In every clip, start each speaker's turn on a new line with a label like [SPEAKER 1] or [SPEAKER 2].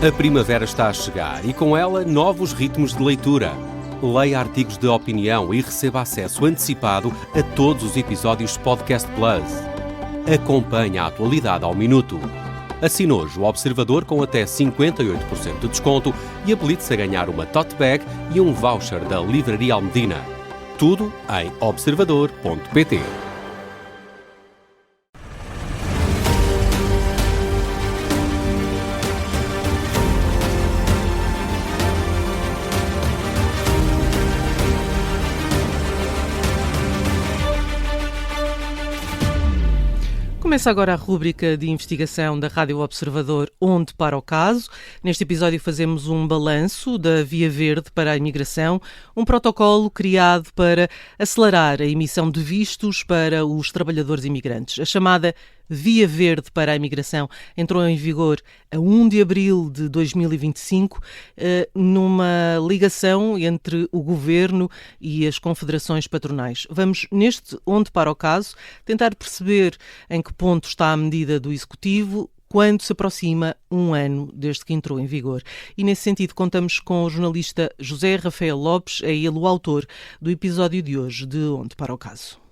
[SPEAKER 1] A primavera está a chegar e com ela novos ritmos de leitura. Leia artigos de opinião e receba acesso antecipado a todos os episódios de Podcast Plus. Acompanhe a atualidade ao minuto. Assine hoje o Observador com até 58% de desconto e habilite-se a ganhar uma tote bag e um voucher da Livraria Almedina. Tudo em observador.pt.
[SPEAKER 2] Começa agora a rúbrica de investigação da Rádio Observador Onde para o Caso. Neste episódio fazemos um balanço da Via Verde para a imigração, um protocolo criado para acelerar a emissão de vistos para os trabalhadores imigrantes. A chamada Via Verde para a imigração entrou em vigor a 1 de abril de 2025, numa ligação entre o Governo e as confederações patronais. Vamos, neste Onde para o Caso, tentar perceber em que ponto está a medida do Executivo quando se aproxima um ano desde que entrou em vigor. E, nesse sentido, contamos com o jornalista José Rafael Lopes, é ele o autor do episódio de hoje de Onde para o Caso.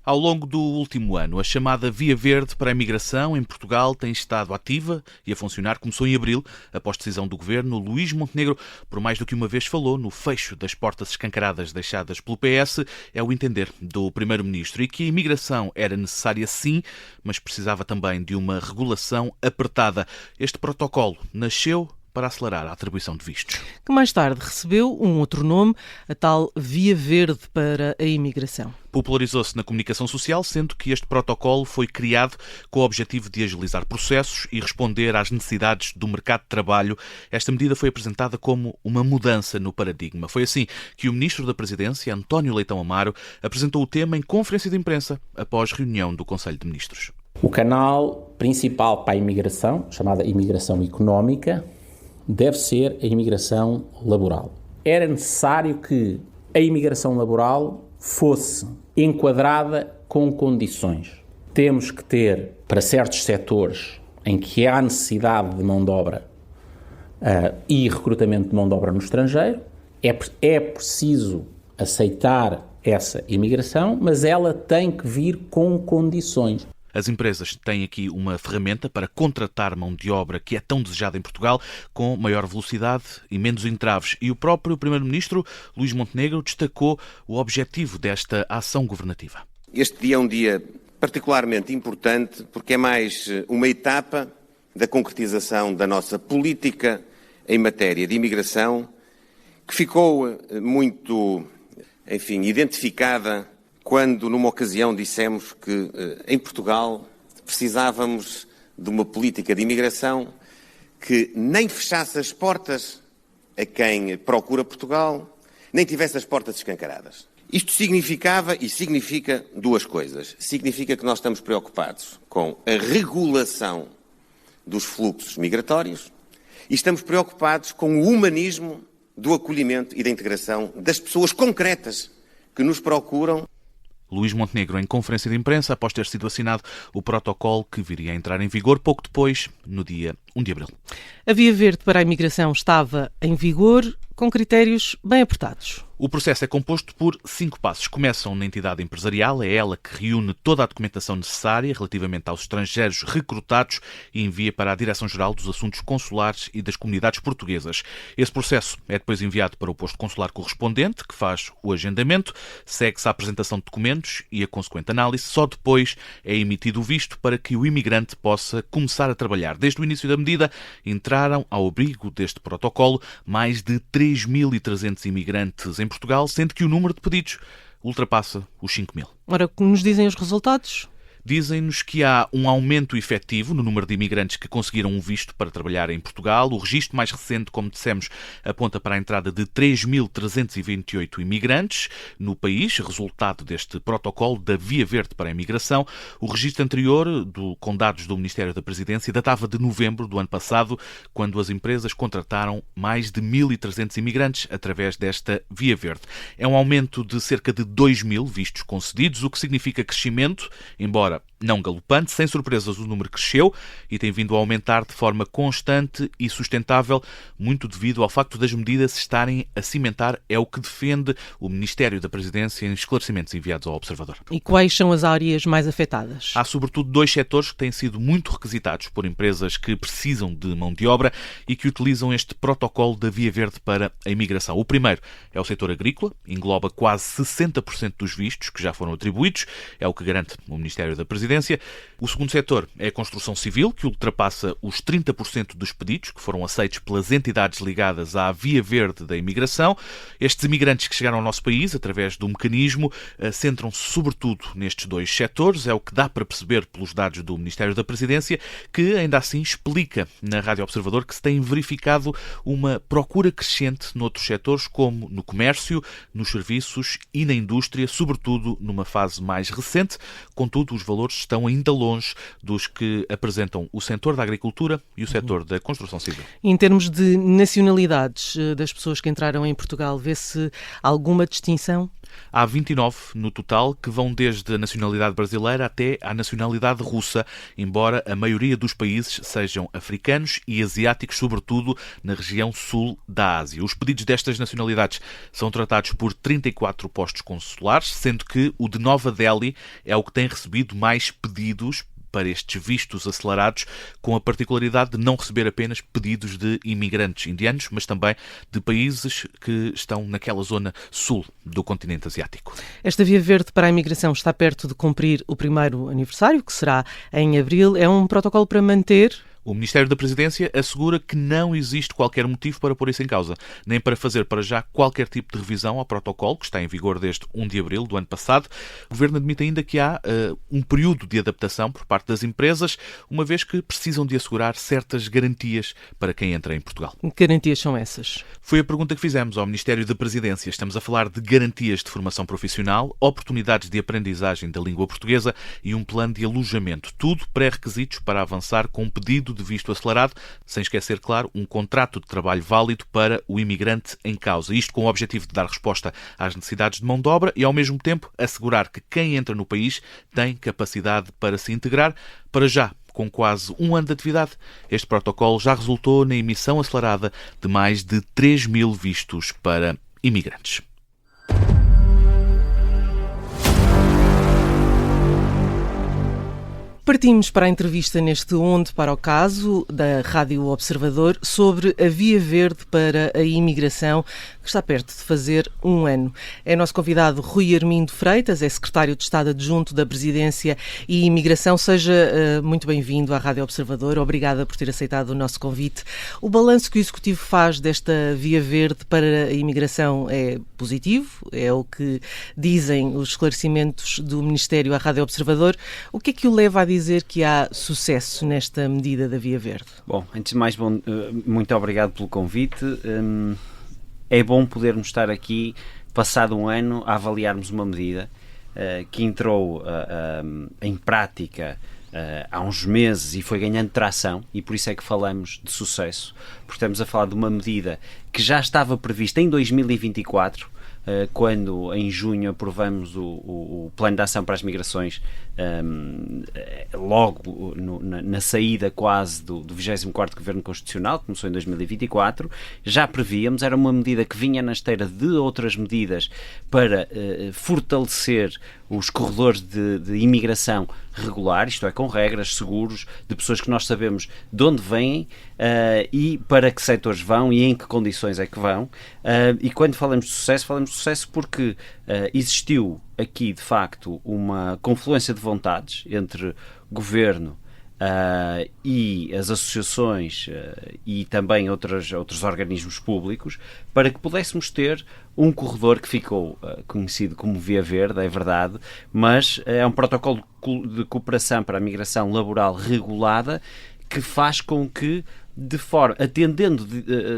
[SPEAKER 3] Ao longo do último ano, a chamada Via Verde para a imigração em Portugal tem estado ativa e a funcionar. Começou em abril, após decisão do Governo. Luís Montenegro, por mais do que uma vez falou no fecho das portas escancaradas deixadas pelo PS, é o entender do Primeiro-Ministro e que a imigração era necessária sim, mas precisava também de uma regulação apertada. Este protocolo nasceu para acelerar a atribuição de vistos.
[SPEAKER 2] Que mais tarde recebeu um outro nome, a tal Via Verde para a imigração.
[SPEAKER 3] Popularizou-se na comunicação social, sendo que este protocolo foi criado com o objetivo de agilizar processos e responder às necessidades do mercado de trabalho. Esta medida foi apresentada como uma mudança no paradigma. Foi assim que o Ministro da Presidência, António Leitão Amaro, apresentou o tema em conferência de imprensa após reunião do Conselho de Ministros.
[SPEAKER 4] O canal principal para a imigração, chamada imigração económica, deve ser a imigração laboral. Era necessário que a imigração laboral fosse enquadrada com condições. Temos que ter, para certos setores em que há necessidade de mão de obra e recrutamento de mão de obra no estrangeiro, é preciso aceitar essa imigração, mas ela tem que vir com condições.
[SPEAKER 3] As empresas têm aqui uma ferramenta para contratar mão de obra que é tão desejada em Portugal, com maior velocidade e menos entraves. E o próprio Primeiro-Ministro, Luís Montenegro, destacou o objetivo desta ação governativa.
[SPEAKER 5] Este dia é um dia particularmente importante porque é mais uma etapa da concretização da nossa política em matéria de imigração, que ficou muito, identificada quando, numa ocasião, dissemos que em Portugal precisávamos de uma política de imigração que nem fechasse as portas a quem procura Portugal, nem tivesse as portas escancaradas. Isto significava e significa duas coisas. Significa que nós estamos preocupados com a regulação dos fluxos migratórios e estamos preocupados com o humanismo do acolhimento e da integração das pessoas concretas que nos procuram.
[SPEAKER 3] Luís Montenegro, em conferência de imprensa, após ter sido assinado o protocolo que viria a entrar em vigor pouco depois, no dia 1 de abril.
[SPEAKER 2] A Via Verde para a imigração estava em vigor com critérios bem apertados.
[SPEAKER 3] O processo é composto por 5 passos. Começam na entidade empresarial, é ela que reúne toda a documentação necessária relativamente aos estrangeiros recrutados e envia para a Direção-Geral dos Assuntos Consulares e das Comunidades Portuguesas. Esse processo é depois enviado para o posto consular correspondente, que faz o agendamento, segue-se a apresentação de documentos e a consequente análise. Só depois é emitido o visto para que o imigrante possa começar a trabalhar. Desde o início da medida, entraram ao abrigo deste protocolo mais de 3.300 imigrantes em Portugal, sendo que o número de pedidos ultrapassa os 5.000.
[SPEAKER 2] Ora, o que nos dizem os resultados?
[SPEAKER 3] Dizem-nos que há um aumento efetivo no número de imigrantes que conseguiram um visto para trabalhar em Portugal. O registro mais recente, como dissemos, aponta para a entrada de 3.328 imigrantes no país, resultado deste protocolo da Via Verde para a imigração. O registro anterior, com dados do Ministério da Presidência, datava de novembro do ano passado, quando as empresas contrataram mais de 1.300 imigrantes através desta Via Verde. É um aumento de cerca de 2.000 vistos concedidos, o que significa crescimento, embora embora não galopante. Sem surpresas, o número cresceu e tem vindo a aumentar de forma constante e sustentável, muito devido ao facto das medidas se estarem a cimentar, é o que defende o Ministério da Presidência em esclarecimentos enviados ao Observador.
[SPEAKER 2] E quais são as áreas mais afetadas?
[SPEAKER 3] Há sobretudo 2 setores que têm sido muito requisitados por empresas que precisam de mão de obra e que utilizam este protocolo da Via Verde para a imigração. O primeiro é o setor agrícola, engloba quase 60% dos vistos que já foram atribuídos, é o que garante o Ministério da Presidência. O segundo setor é a construção civil, que ultrapassa os 30% dos pedidos que foram aceitos pelas entidades ligadas à Via Verde da imigração. Estes imigrantes que chegaram ao nosso país através do mecanismo centram-se sobretudo nestes 2 setores, é o que dá para perceber pelos dados do Ministério da Presidência, que ainda assim explica na Rádio Observador que se tem verificado uma procura crescente noutros setores, como no comércio, nos serviços e na indústria, sobretudo numa fase mais recente. Contudo, os valores estão ainda longe dos que apresentam o setor da agricultura e o setor da construção civil.
[SPEAKER 2] Em termos de nacionalidades das pessoas que entraram em Portugal, vê-se alguma distinção?
[SPEAKER 3] Há 29 no total, que vão desde a nacionalidade brasileira até à nacionalidade russa, embora a maioria dos países sejam africanos e asiáticos, sobretudo na região sul da Ásia. Os pedidos destas nacionalidades são tratados por 34 postos consulares, sendo que o de Nova Delhi é o que tem recebido mais pedidos para estes vistos acelerados, com a particularidade de não receber apenas pedidos de imigrantes indianos, mas também de países que estão naquela zona sul do continente asiático.
[SPEAKER 2] Esta Via Verde para a imigração está perto de cumprir o primeiro aniversário, que será em abril. É um protocolo para manter?
[SPEAKER 3] O Ministério da Presidência assegura que não existe qualquer motivo para pôr isso em causa, nem para fazer para já qualquer tipo de revisão ao protocolo, que está em vigor desde 1 de abril do ano passado. O Governo admite ainda que há um período de adaptação por parte das empresas, uma vez que precisam de assegurar certas garantias para quem entra em Portugal.
[SPEAKER 2] Que garantias são essas?
[SPEAKER 3] Foi a pergunta que fizemos ao Ministério da Presidência. Estamos a falar de garantias de formação profissional, oportunidades de aprendizagem da língua portuguesa e um plano de alojamento. Tudo pré-requisitos para avançar com um pedido de visto acelerado, sem esquecer, claro, um contrato de trabalho válido para o imigrante em causa. Isto com o objetivo de dar resposta às necessidades de mão de obra e, ao mesmo tempo, assegurar que quem entra no país tem capacidade para se integrar. Para já, com quase 1 ano de atividade, este protocolo já resultou na emissão acelerada de mais de 3.000 vistos para imigrantes.
[SPEAKER 2] Partimos para a entrevista neste Onde para o Caso, da Rádio Observador, sobre a Via Verde para a imigração, que está perto de fazer 1 ano. É nosso convidado Rui Armindo Freitas, é secretário de Estado Adjunto da Presidência e Imigração. Seja muito bem-vindo à Rádio Observador. Obrigada por ter aceitado o nosso convite. O balanço que o Executivo faz desta Via Verde para a imigração é positivo, é o que dizem os esclarecimentos do Ministério à Rádio Observador. O que é que o leva a dizer que há sucesso nesta medida da Via Verde?
[SPEAKER 6] Bom, antes de mais, muito obrigado pelo convite. É bom podermos estar aqui, passado 1 ano, a avaliarmos uma medida que entrou em prática há uns meses e foi ganhando tração, e por isso é que falamos de sucesso, porque estamos a falar de uma medida que já estava prevista em 2024, quando em junho aprovamos o Plano de Ação para as Migrações, logo na saída quase do 24º Governo Constitucional, que começou em 2024, já prevíamos, era uma medida que vinha na esteira de outras medidas para fortalecer os corredores de imigração regular, isto é, com regras, seguros, de pessoas que nós sabemos de onde vêm e para que setores vão e em que condições é que vão. E quando falamos de sucesso porque existiu aqui, de facto, uma confluência de vontades entre governo e as associações e também outros organismos públicos, para que pudéssemos ter um corredor que ficou conhecido como Via Verde, é verdade, mas é um protocolo de cooperação para a migração laboral regulada que faz com que atendendo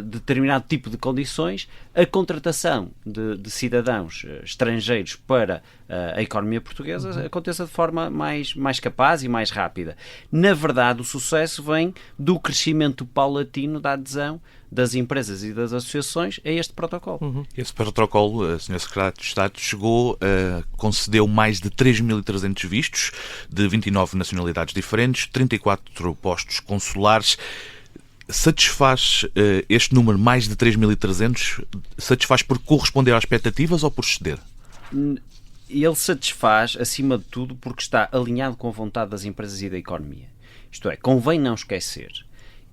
[SPEAKER 6] determinado tipo de condições, a contratação de cidadãos estrangeiros para a economia portuguesa aconteça de forma mais capaz e mais rápida. Na verdade, o sucesso vem do crescimento paulatino da adesão das empresas e das associações a este protocolo.
[SPEAKER 3] Esse protocolo, Sr. Secretário de Estado, concedeu mais de 3.300 vistos de 29 nacionalidades diferentes, 34 postos consulares. Satisfaz este número, mais de 3.300, satisfaz por corresponder às expectativas ou por exceder?
[SPEAKER 6] Ele satisfaz, acima de tudo, porque está alinhado com a vontade das empresas e da economia. Isto é, convém não esquecer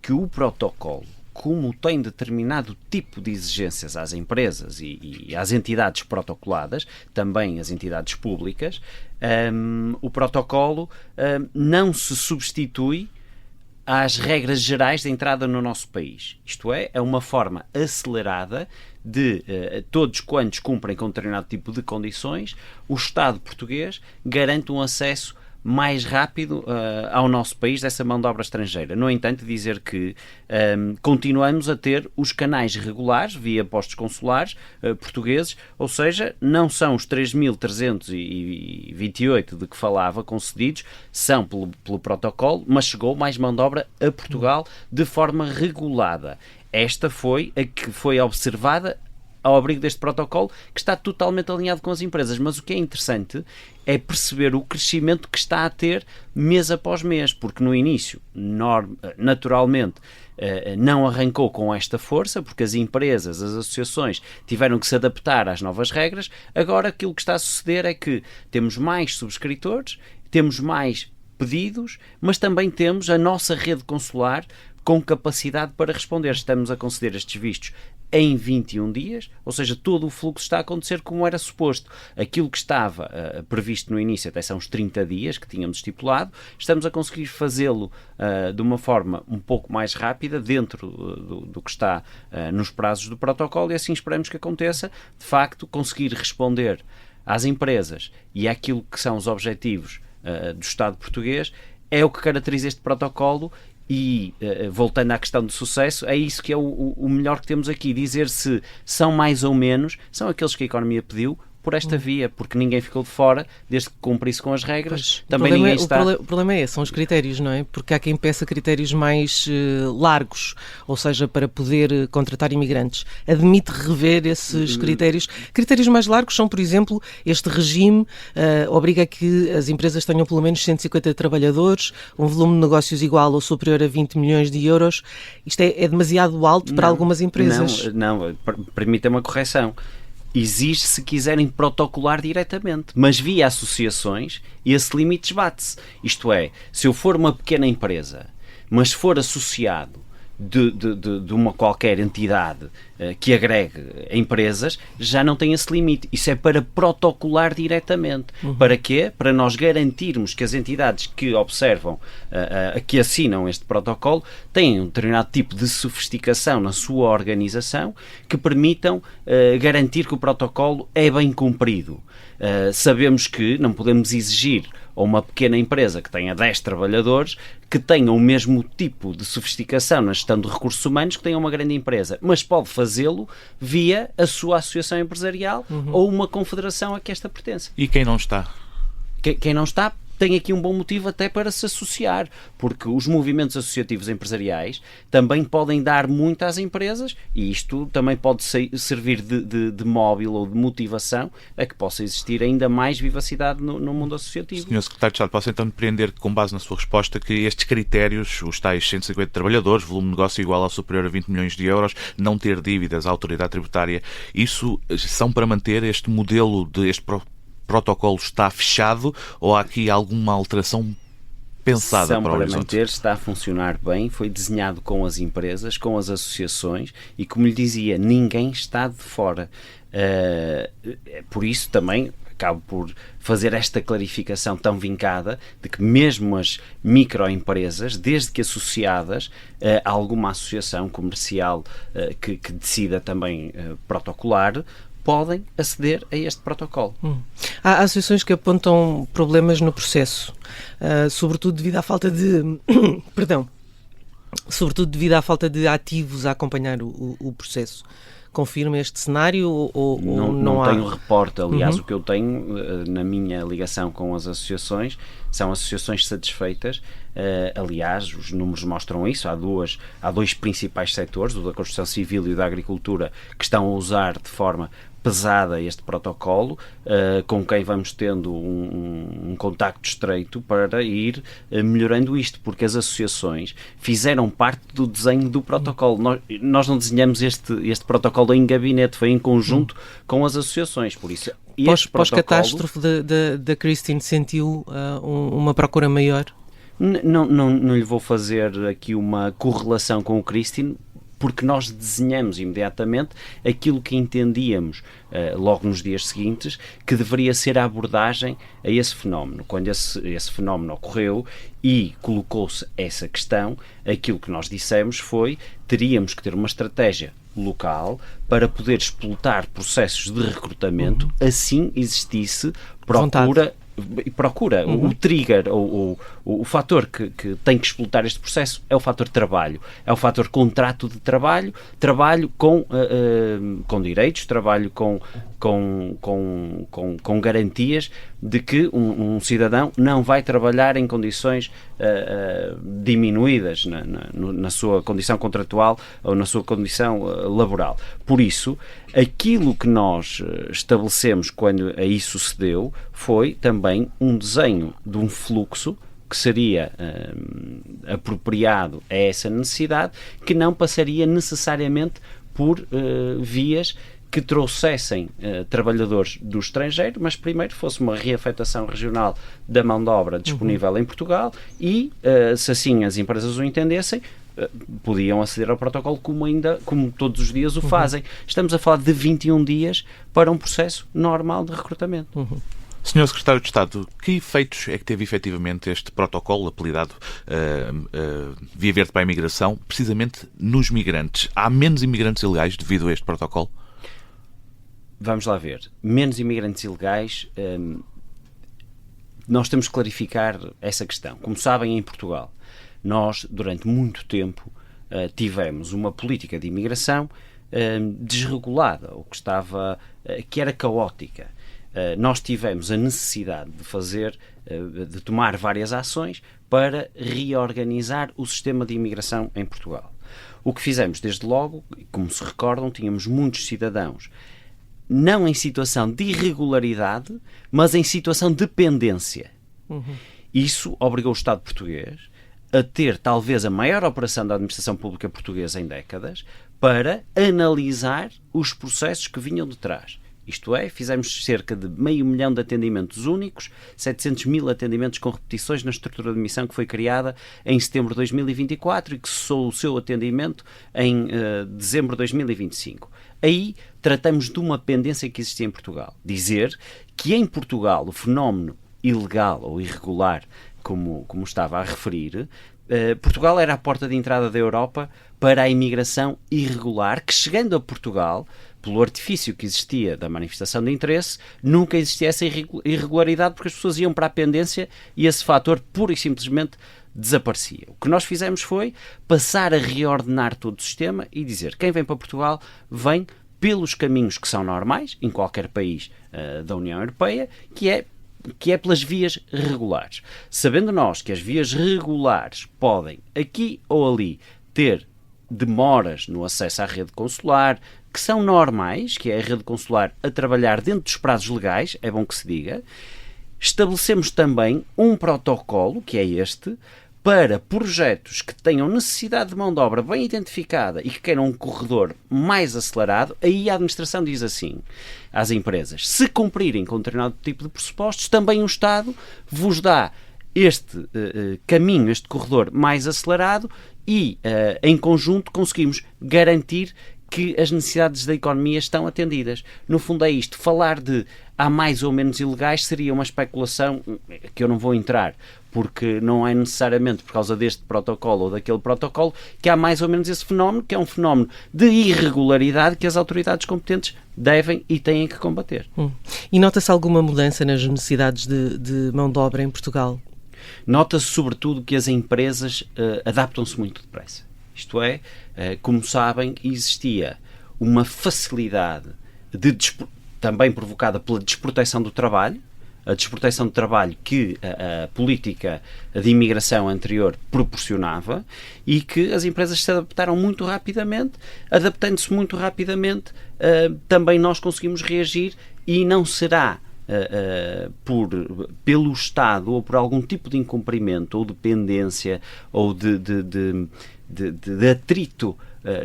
[SPEAKER 6] que o protocolo, como tem determinado tipo de exigências às empresas e às entidades protocoladas, também as entidades públicas, o protocolo não se substitui às regras gerais de entrada no nosso país. Isto é uma forma acelerada de todos quantos cumprem com determinado tipo de condições, o Estado português garante um acesso mais rápido ao nosso país dessa mão de obra estrangeira. No entanto, dizer que continuamos a ter os canais regulares via postos consulares portugueses, ou seja, não são os 3.328 de que falava concedidos, são pelo protocolo, mas chegou mais mão de obra a Portugal de forma regulada. Esta foi a que foi observada ao abrigo deste protocolo, que está totalmente alinhado com as empresas. Mas o que é interessante é perceber o crescimento que está a ter mês após mês, porque no início, naturalmente, não arrancou com esta força, porque as empresas, as associações tiveram que se adaptar às novas regras. Agora aquilo que está a suceder é que temos mais subscritores, temos mais pedidos, mas também temos a nossa rede consular com capacidade para responder. Estamos a conceder estes vistos em 21 dias, ou seja, todo o fluxo está a acontecer como era suposto. Aquilo que estava previsto no início, até são os 30 dias que tínhamos estipulado, estamos a conseguir fazê-lo de uma forma um pouco mais rápida, dentro do que está nos prazos do protocolo, e assim esperamos que aconteça, de facto, conseguir responder às empresas e àquilo que são os objetivos do Estado português, é o que caracteriza este protocolo. E, voltando à questão do sucesso, é isso que é o melhor que temos aqui. Dizer se são mais ou menos, são aqueles que a economia pediu por esta via, porque ninguém ficou de fora, desde que cumpre-se com as regras.
[SPEAKER 2] Pois,
[SPEAKER 6] também ninguém está...
[SPEAKER 2] O problema é esse, são os critérios, não é? Porque há quem peça critérios mais largos, ou seja, para poder contratar imigrantes. Admite rever esses critérios. Critérios mais largos são, por exemplo, este regime obriga a que as empresas tenham pelo menos 150 trabalhadores, um volume de negócios igual ou superior a 20 milhões de euros. Isto é demasiado alto para algumas empresas.
[SPEAKER 6] Não, permita-me a correção. Exige, se quiserem, protocolar diretamente, mas via associações esse limite esbate-se. Isto é, se eu for uma pequena empresa, mas for associado de uma qualquer entidade que agregue empresas, já não tem esse limite. Isso é para protocolar diretamente. Para quê? Para nós garantirmos que as entidades que observam, que assinam este protocolo, têm um determinado tipo de sofisticação na sua organização que permitam garantir que o protocolo é bem cumprido. Sabemos que não podemos exigir a uma pequena empresa que tenha 10 trabalhadores que tenha o mesmo tipo de sofisticação na gestão de recursos humanos que tenha uma grande empresa, mas pode fazê-lo via a sua associação empresarial ou uma confederação a que esta pertence.
[SPEAKER 3] E quem não está?
[SPEAKER 6] Quem não está tem aqui um bom motivo até para se associar, porque os movimentos associativos empresariais também podem dar muito às empresas, e isto também pode servir de móvel ou de motivação a que possa existir ainda mais vivacidade no mundo associativo.
[SPEAKER 3] Sr. Secretário de Estado, posso então depreender, com base na sua resposta, que estes critérios, os tais 150 trabalhadores, volume de negócio igual ou superior a 20 milhões de euros, não ter dívidas à autoridade tributária, isso são para manter este modelo este protocolo está fechado, ou há aqui alguma alteração pensada para o horizonte?
[SPEAKER 6] Manter, está a funcionar bem, foi desenhado com as empresas, com as associações, e como lhe dizia, ninguém está de fora. Por isso também acabo por fazer esta clarificação tão vincada de que mesmo as microempresas, desde que associadas a alguma associação comercial que decida também protocolar, podem aceder a este protocolo.
[SPEAKER 2] Há associações que apontam problemas no processo, sobretudo devido à falta de sobretudo devido à falta de ativos a acompanhar o processo. Confirma este cenário ou
[SPEAKER 6] não
[SPEAKER 2] há?
[SPEAKER 6] Tenho reporte. Aliás, o que eu tenho na minha ligação com as associações são associações satisfeitas. Aliás, os números mostram isso. Há dois principais setores, o da construção civil e o da agricultura, que estão a usar de forma pesada este protocolo, com quem vamos tendo um contacto estreito para ir melhorando isto, porque as associações fizeram parte do desenho do protocolo. Nós não desenhamos este protocolo em gabinete, foi em conjunto com as associações, por isso...
[SPEAKER 2] Pós-catástrofe da Christine, sentiu uma procura maior?
[SPEAKER 6] Não lhe vou fazer aqui uma correlação com o Christine, porque nós desenhamos imediatamente aquilo que entendíamos logo nos dias seguintes que deveria ser a abordagem a esse fenómeno. Quando esse fenómeno ocorreu e colocou-se essa questão, aquilo que nós dissemos foi: teríamos que ter uma estratégia local para poder explotar processos de recrutamento, assim existisse procura. O trigger, o fator que tem que explotar este processo é o fator trabalho, é o fator contrato de trabalho com direitos, trabalho com garantias de que um cidadão não vai trabalhar em condições diminuídas na sua condição contratual ou na sua condição laboral. Por isso, aquilo que nós estabelecemos quando aí sucedeu foi também um desenho de um fluxo que seria apropriado a essa necessidade, que não passaria necessariamente por vias que trouxessem trabalhadores do estrangeiro, mas primeiro fosse uma reafetação regional da mão de obra disponível em Portugal e, se assim as empresas o entendessem, podiam aceder ao protocolo como todos os dias o fazem. Estamos a falar de 21 dias para um processo normal de recrutamento.
[SPEAKER 3] Sr. Secretário de Estado, que efeitos é que teve efetivamente este protocolo apelidado Via Verde para a Imigração, precisamente nos migrantes? Há menos imigrantes ilegais devido a este protocolo?
[SPEAKER 6] Vamos lá ver. Menos imigrantes ilegais, nós temos que clarificar essa questão. Como sabem, em Portugal, nós, durante muito tempo, tivemos uma política de imigração desregulada, ou que era caótica. Nós tivemos a necessidade de tomar várias ações para reorganizar o sistema de imigração em Portugal. O que fizemos desde logo, como se recordam, tínhamos muitos cidadãos não em situação de irregularidade, mas em situação de dependência. Isso obrigou o Estado português a ter talvez a maior operação da administração pública portuguesa em décadas para analisar os processos que vinham de trás. Isto é, fizemos cerca de 500 mil de atendimentos únicos, 700 mil atendimentos com repetições na estrutura de admissão que foi criada em setembro de 2024 e que cessou o seu atendimento em dezembro de 2025. Aí tratamos de uma pendência que existia em Portugal. Dizer que em Portugal o fenómeno ilegal ou irregular, como estava a referir, Portugal era a porta de entrada da Europa para a imigração irregular, que chegando a Portugal, pelo artifício que existia da manifestação de interesse, nunca existia essa irregularidade, porque as pessoas iam para a pendência e esse fator pura e simplesmente desaparecia. O que nós fizemos foi passar a reordenar todo o sistema e dizer: quem vem para Portugal vem pelos caminhos que são normais em qualquer país da União Europeia, que é pelas vias regulares. Sabendo nós que as vias regulares podem, aqui ou ali, ter demoras no acesso à rede consular, que são normais, que é a rede consular a trabalhar dentro dos prazos legais, é bom que se diga, estabelecemos também um protocolo, que é este, para projetos que tenham necessidade de mão de obra bem identificada e que queiram um corredor mais acelerado. Aí a administração diz assim às empresas: se cumprirem com determinado tipo de pressupostos, também o Estado vos dá este caminho, este corredor mais acelerado e, em conjunto, conseguimos garantir que as necessidades da economia estão atendidas. No fundo é isto. Falar de há mais ou menos ilegais seria uma especulação que eu não vou entrar, porque não é necessariamente por causa deste protocolo ou daquele protocolo que há mais ou menos esse fenómeno, que é um fenómeno de irregularidade que as autoridades competentes devem e têm que combater.
[SPEAKER 2] E nota-se alguma mudança nas necessidades de mão de obra em Portugal?
[SPEAKER 6] Nota-se sobretudo que as empresas adaptam-se muito depressa. Isto é, como sabem, existia uma facilidade também provocada pela desproteção do trabalho, a desproteção do trabalho que a política de imigração anterior proporcionava, e que as empresas se adaptaram muito rapidamente. Adaptando-se muito rapidamente, também nós conseguimos reagir, e não será pelo Estado ou por algum tipo de incumprimento ou dependência ou de atrito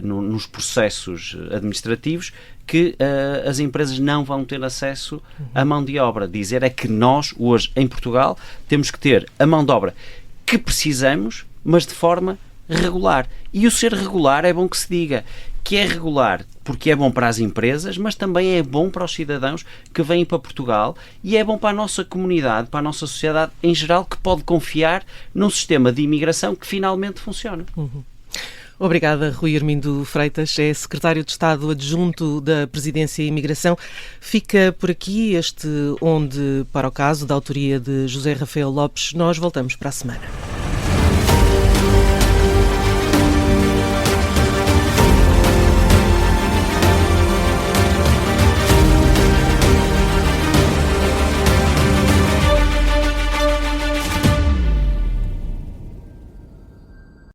[SPEAKER 6] nos processos administrativos que as empresas não vão ter acesso à mão de obra. Dizer é que nós, hoje, em Portugal, temos que ter a mão de obra que precisamos, mas de forma regular. E o ser regular é bom que se diga que é regular porque é bom para as empresas, mas também é bom para os cidadãos que vêm para Portugal, e é bom para a nossa comunidade, para a nossa sociedade em geral, que pode confiar num sistema de imigração que finalmente funciona.
[SPEAKER 2] Obrigada, Rui Armindo Freitas, é Secretário de Estado Adjunto da Presidência e Imigração. Fica por aqui este Onde para o Caso, da autoria de José Rafael Lopes. Nós voltamos para a semana.